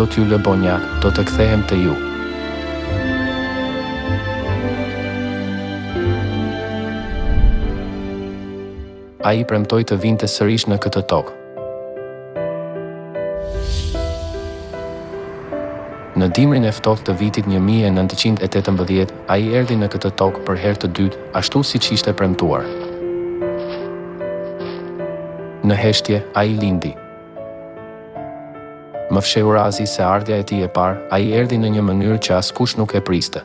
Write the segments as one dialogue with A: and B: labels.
A: do t'ju lë bonjak, do të kthehem te ju. Ai premtoi të vinte sërish në këtë tokë. Në dimrin e ftohtë të vitit 1918, ai erdhi në këtë tokë për herë të dytë, ashtu siç ishte premtuar. Në heshtje, ai lindi. Më fsheu razi se ardhja e tij e parë, ai erdhi në një mënyrë që askush nuk e priste.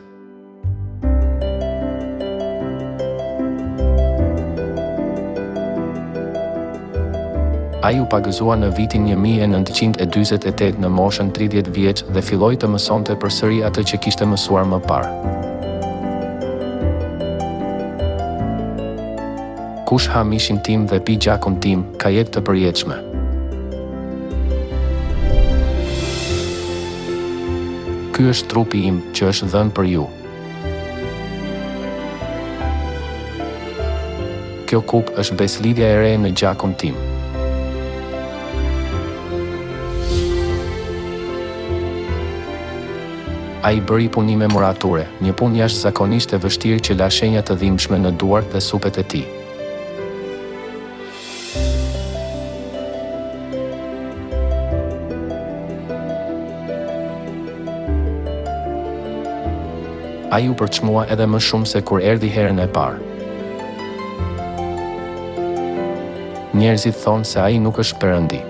A: Ai u pagëzua në vitin 1948 në moshën 30 vjeç dhe filloi të mësonte përsëri atë që kishte mësuar më parë. Kush ha mishin tim dhe pi gjakun tim, ka jetë të përjetshme. Ky është trupi im që është dhënë për ju. Kjo kup është beslidhja e re në gjakun tim. Ai bëri punime murature, një punë jashtëzakonisht e vështirë që la shenja të dhimbshme në duart dhe supet e tij. Ai u përçmua edhe më shumë se kur erdhi herën e parë. Njerëzit thonë se ai nuk është perëndi.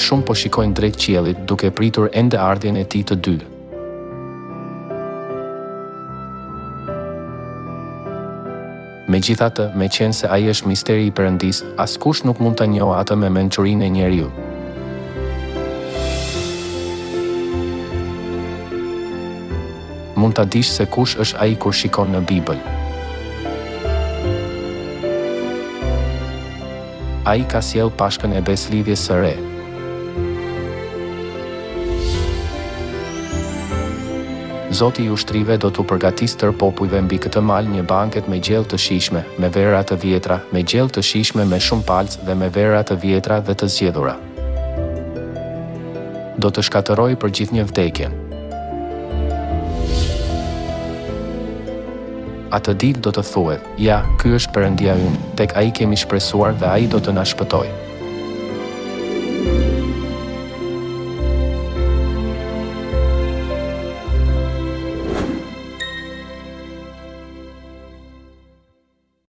A: Shumë po shikojnë drejt qiellit duke pritur ende ardhjen e tij të dytë. Megjithatë, meqense se ai është misteri i Perëndisë, askush nuk mund ta njohë atë me mençurinë e njeriu. Mund ta dish se kush është ai kur shikon në Bibël. Ai ka sjell pashkën e beslidhjes së re. Zoti i ushtrive do t'u përgatisë tërë popujve mbi këtë mal një banket me gjellë të shijshme, me vera të vjetra, me gjellë të shijshme me shumë palc dhe me vera të vjetra dhe të zgjedhura. Do të shkatërrojë për gjithnjë vdekjen. Atë ditë do të thuhet, ja, ky është Perëndia ynë, tek ai kemi shpresuar dhe ai do të na shpëtojë.